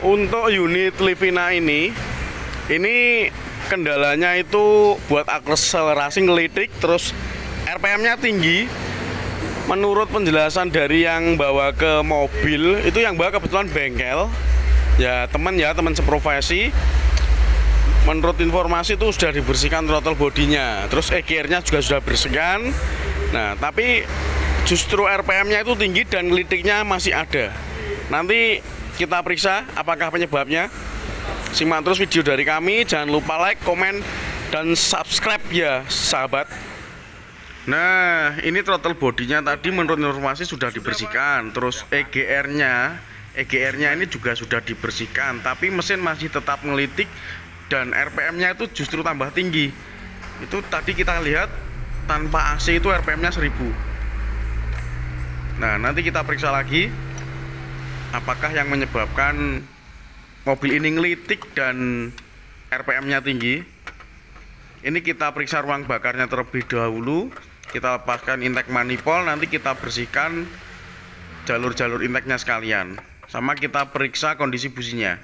Untuk unit Livina ini kendalanya itu buat akselerasi ngelitik, terus RPM-nya tinggi. Menurut penjelasan dari yang bawa ke mobil, itu yang bawa kebetulan bengkel. Ya teman seprofesi. Menurut informasi itu sudah dibersihkan throttle bodinya, terus EGR-nya juga sudah bersihkan. Nah, tapi justru RPM-nya itu tinggi dan ngelitiknya masih ada. Nanti kita periksa apakah penyebabnya. Simak terus video dari kami, jangan lupa like, komen, dan subscribe ya sahabat. Nah, ini throttle bodinya tadi menurut informasi sudah dibersihkan. Terus EGR-nya ini juga sudah dibersihkan, tapi mesin masih tetap ngelitik dan RPM-nya itu justru tambah tinggi. Itu tadi kita lihat tanpa AC itu RPM-nya 1000. Nah, nanti kita periksa lagi apakah yang menyebabkan mobil ini ngelitik dan RPM-nya tinggi. Ini kita periksa ruang bakarnya terlebih dahulu. Kita lepaskan intake manifold, nanti kita bersihkan jalur-jalur intake-nya sekalian. Sama kita periksa kondisi businya.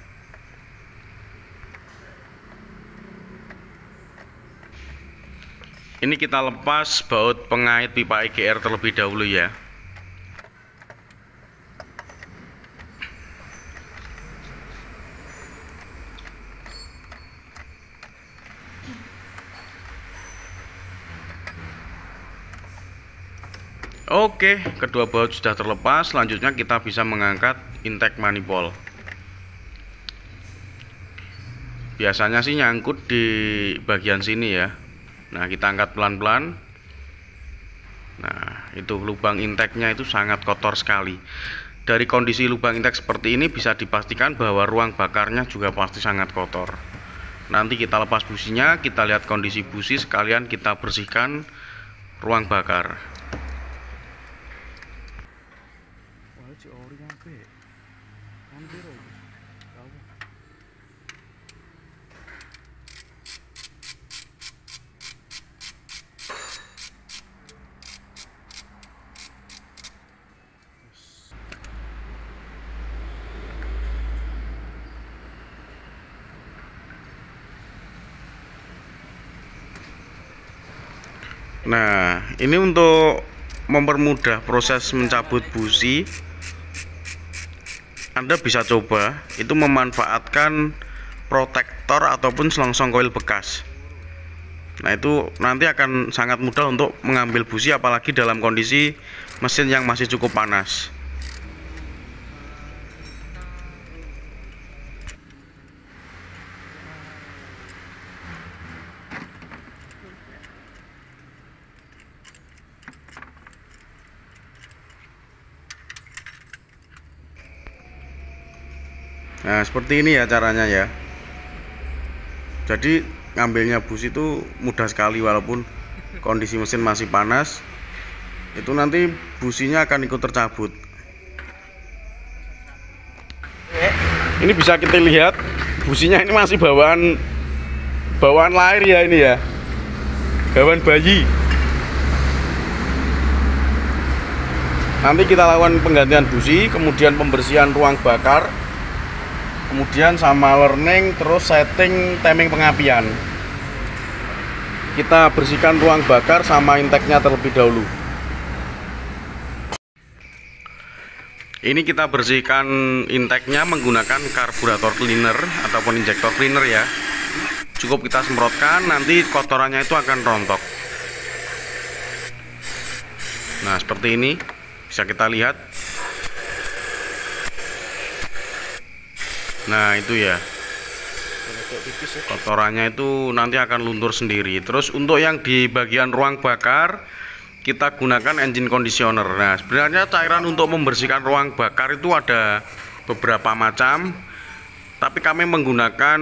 Ini kita lepas baut pengait pipa EGR terlebih dahulu ya. Oke, kedua baut sudah terlepas. Selanjutnya kita bisa mengangkat intake manifold. Biasanya sih nyangkut di bagian sini ya. Nah, kita angkat pelan-pelan. Nah, itu lubang intake-nya itu sangat kotor sekali. Dari kondisi lubang intake seperti ini bisa dipastikan bahwa ruang bakarnya juga pasti sangat kotor. Nanti kita lepas businya, kita lihat kondisi busi, sekalian kita bersihkan ruang bakar. Nah, ini untuk mempermudah proses mencabut busi, Anda bisa coba itu memanfaatkan protektor ataupun selongsong koil bekas. Nah, itu nanti akan sangat mudah untuk mengambil busi, apalagi dalam kondisi mesin yang masih cukup panas. Nah, seperti ini ya caranya ya. Jadi ngambilnya busi itu mudah sekali, walaupun kondisi mesin masih panas. Itu nanti businya akan ikut tercabut. Ini bisa kita lihat businya ini masih bawaan lahir ya, ini ya. Bawaan bayi. Nanti kita lakukan penggantian busi, kemudian pembersihan ruang bakar, kemudian sama learning, terus setting timing pengapian. Kita bersihkan ruang bakar sama intake-nya terlebih dahulu. Ini kita bersihkan intake-nya menggunakan karburator cleaner ataupun injector cleaner ya. Cukup kita semprotkan, nanti kotorannya itu akan rontok. Nah, seperti ini bisa kita lihat. Nah, itu ya, kotorannya itu nanti akan luntur sendiri. Terus untuk yang di bagian ruang bakar, kita gunakan engine conditioner. Nah, sebenarnya cairan untuk membersihkan ruang bakar itu ada beberapa macam, tapi kami menggunakan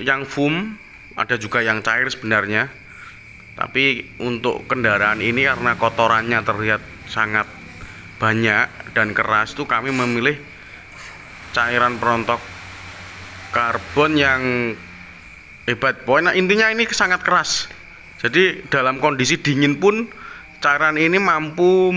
yang foam, ada juga yang cair sebenarnya. Tapi untuk kendaraan ini karena kotorannya terlihat sangat banyak dan keras, itu kami memilih cairan perontok karbon yang hebat. Pokoknya intinya ini sangat keras. Jadi dalam kondisi dingin pun cairan ini mampu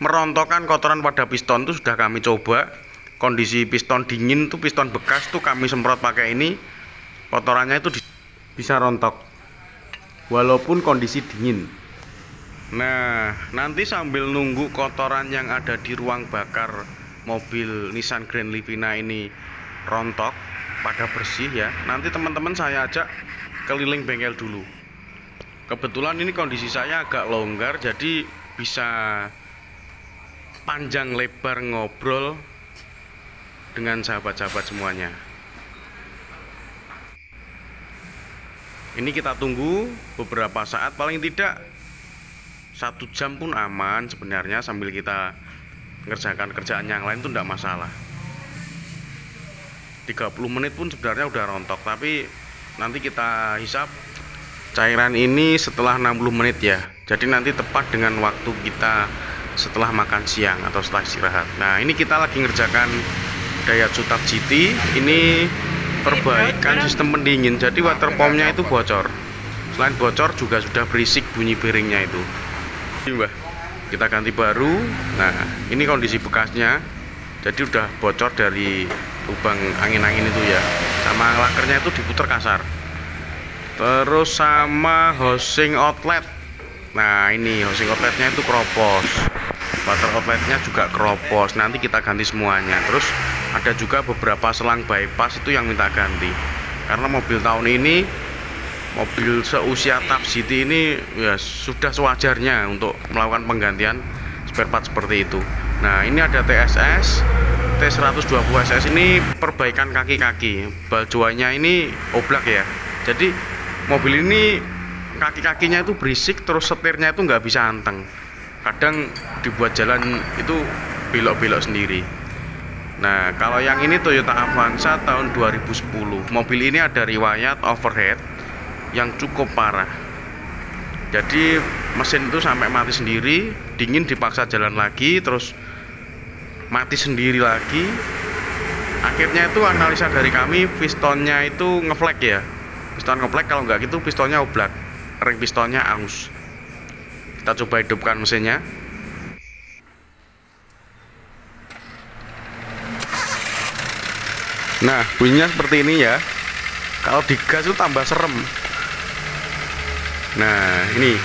merontokkan kotoran pada piston. Itu sudah kami coba. kondisi piston dingin tuh, piston bekas tuh kami semprot pakai ini, kotorannya itu bisa rontok walaupun kondisi dingin. Nah, nanti sambil nunggu kotoran yang ada di ruang bakar mobil Nissan Grand Livina ini rontok pada bersih ya, nanti teman-teman saya ajak keliling bengkel dulu. Kebetulan ini kondisi saya agak longgar, jadi bisa panjang lebar ngobrol dengan sahabat-sahabat semuanya. Ini kita tunggu beberapa saat, paling tidak 1 jam pun aman sebenarnya, sambil kita mengerjakan kerjaan yang lain itu tidak masalah. 30 menit pun sebenarnya udah rontok, tapi nanti kita hisap cairan ini setelah 60 menit ya. Jadi nanti tepat dengan waktu kita setelah makan siang atau setelah istirahat. Nah, ini kita lagi ngerjakan Daihatsu Tab GT. Ini perbaikan sistem pendingin, jadi water pumpnya itu bocor. Selain bocor juga sudah berisik bunyi bearingnya itu. Mbah, kita ganti baru. Nah, ini kondisi bekasnya, jadi udah bocor dari lubang angin-angin itu ya, sama lakernya itu diputer kasar. Terus sama housing outlet. Nah, ini housing outletnya itu keropos, water outletnya juga keropos, nanti kita ganti semuanya. Terus ada juga beberapa selang bypass itu yang minta ganti, karena mobil tahun ini, mobil seusia Tab GT ini ya sudah sewajarnya untuk melakukan penggantian spare part seperti itu. Nah, ini ada TSS T120SS, ini perbaikan kaki-kaki. Baljoanya ini oblak ya, jadi mobil ini kaki-kakinya itu berisik, terus setirnya itu nggak bisa anteng, kadang dibuat jalan itu belok-belok sendiri. Nah, kalau yang ini Toyota Avanza tahun 2010, mobil ini ada riwayat overheat yang cukup parah. Jadi mesin itu sampai mati sendiri, dingin dipaksa jalan lagi, terus mati sendiri lagi. Akhirnya itu analisa dari kami, pistonnya itu ngeflek ya. Piston ngeflek, kalau nggak gitu pistonnya oblak, ring pistonnya aus. Kita coba hidupkan mesinnya. Nah, bunyinya seperti ini ya. Kalau digas itu tambah serem. Nah, ini.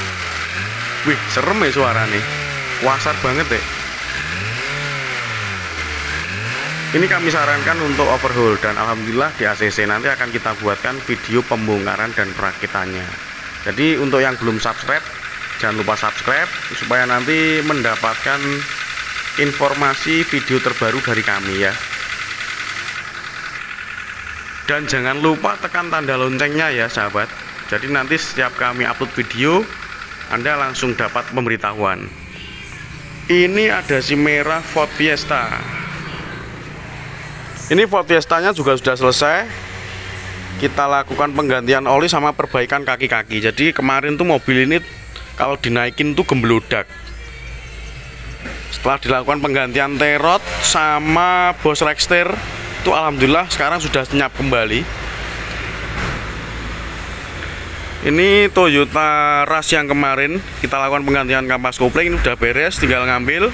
Wih, serem ya suaranya. Wasar banget deh. Ini kami sarankan untuk overhaul, dan alhamdulillah di ACC nanti akan kita buatkan video pembongkaran dan perakitannya. Jadi untuk yang belum subscribe, jangan lupa subscribe supaya nanti mendapatkan informasi video terbaru dari kami ya. Dan jangan lupa tekan tanda loncengnya ya sahabat. Jadi nanti setiap kami upload video, Anda langsung dapat pemberitahuan. Ini ada si merah Ford Fiesta. Ini Ford Fiesta-nya juga sudah selesai. Kita lakukan penggantian oli sama perbaikan kaki-kaki. Jadi kemarin tuh mobil ini kalau dinaikin tuh gemblodak. Setelah dilakukan penggantian T-rod sama Bosch Rexter, itu alhamdulillah sekarang sudah senyap kembali. Ini Toyota Rush yang kemarin kita lakukan penggantian kampas kopling, ini udah beres, tinggal ngambil.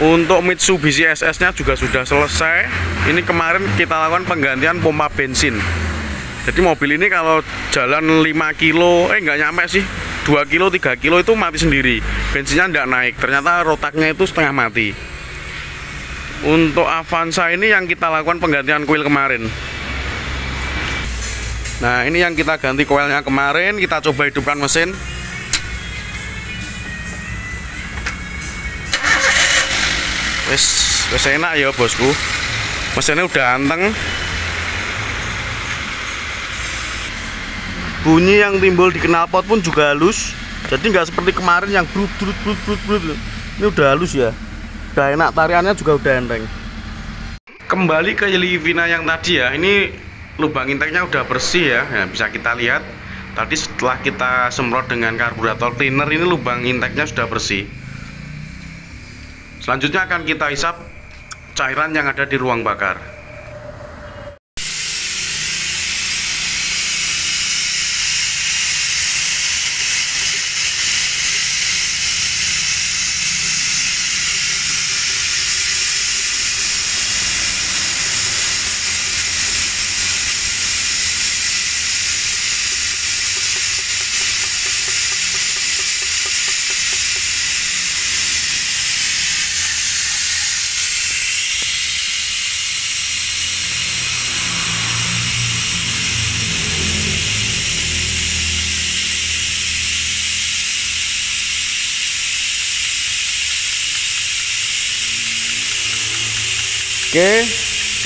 Untuk Mitsubishi SS nya juga sudah selesai. Ini kemarin kita lakukan penggantian pompa bensin. Jadi mobil ini kalau jalan 5 kilo, nggak nyampe sih, 2 kilo 3 kilo itu mati sendiri, bensinnya nggak naik, ternyata rotaknya itu setengah mati. Untuk Avanza ini yang kita lakukan penggantian koil kemarin. Nah, ini yang kita ganti koilnya kemarin. Kita coba hidupkan mesin. Wes enak ya bosku, mesinnya udah anteng. Bunyi yang timbul di knalpot pun juga halus, jadi nggak seperti kemarin yang brut. Ini udah halus ya, udah enak, tariannya juga udah enteng. Kembali ke Livina yang tadi ya, ini lubang inteknya udah bersih ya. Nah, bisa kita lihat tadi setelah kita semprot dengan karburator cleaner, ini lubang inteknya sudah bersih. Selanjutnya akan kita hisap cairan yang ada di ruang bakar. Oke,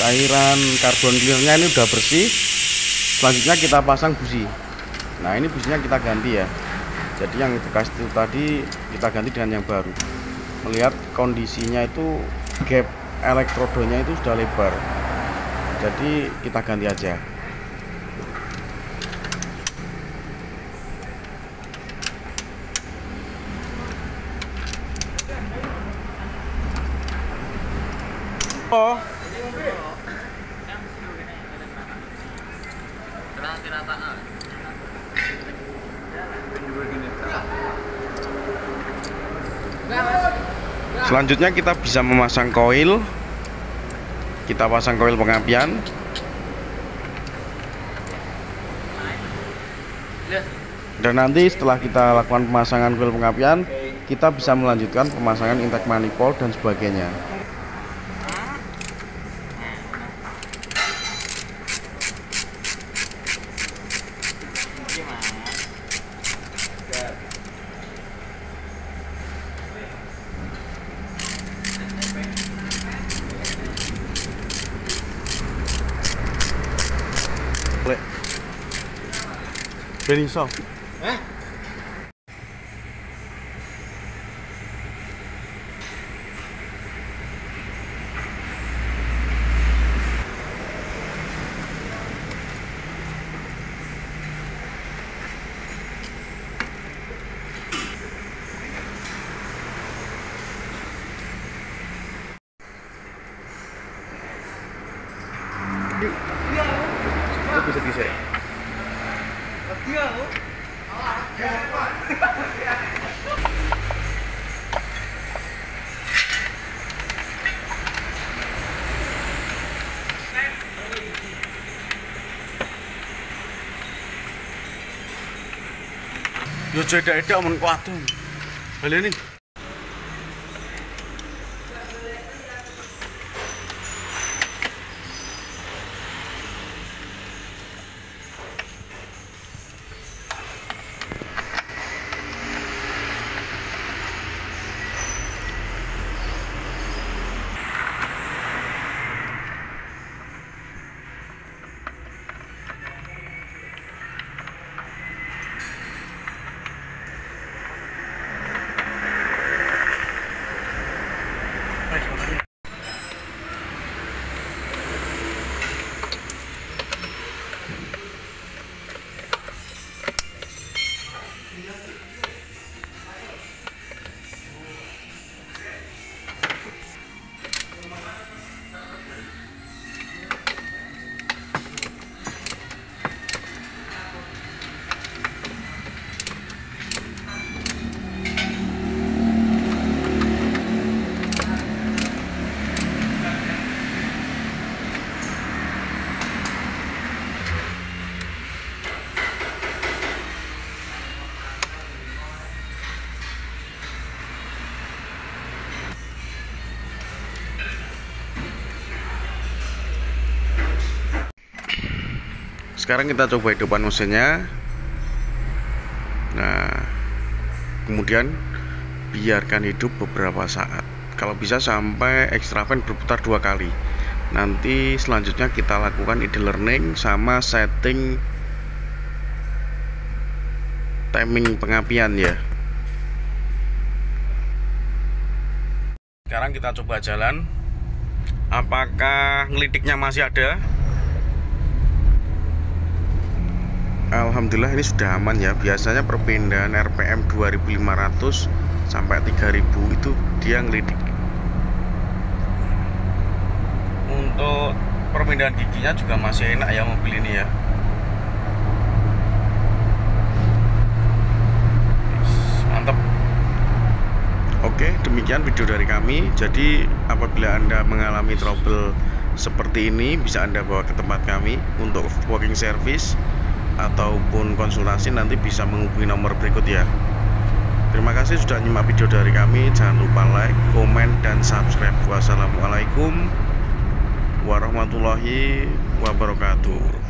cairan karbon clearnya ini udah bersih. Selanjutnya kita pasang busi. Nah, ini businya kita ganti ya. Jadi yang bekas itu tadi kita ganti dengan yang baru. Melihat kondisinya itu gap elektrodonya itu sudah lebar. Jadi kita ganti aja. Oh. Selanjutnya kita bisa memasang koil. Kita pasang koil pengapian. Dan nanti setelah kita lakukan pemasangan koil pengapian, kita bisa melanjutkan pemasangan intake manifold dan sebagainya. Beniso. Itu bisa disek. Yo cedek-cedek men kuatu. Baleni. Sekarang kita coba hidupkan mesinnya. Nah, kemudian biarkan hidup beberapa saat. Kalau bisa sampai extra fan berputar 2 kali. Nanti selanjutnya kita lakukan idle learning sama setting timing pengapian ya. Sekarang kita coba jalan. Apakah ngelitiknya masih ada? Alhamdulillah ini sudah aman ya. Biasanya perpindahan RPM 2500 sampai 3000 itu dia ngelidik. Untuk perpindahan giginya juga masih enak ya mobil ini ya. Mantap. Oke, demikian video dari kami. Jadi apabila Anda mengalami trouble seperti ini, bisa Anda bawa ke tempat kami untuk walking service ataupun konsultasi. Nanti bisa menghubungi nomor berikut ya. Terima kasih sudah nyimak video dari kami. Jangan lupa like, komen, dan subscribe. Wassalamualaikum warahmatullahi wabarakatuh.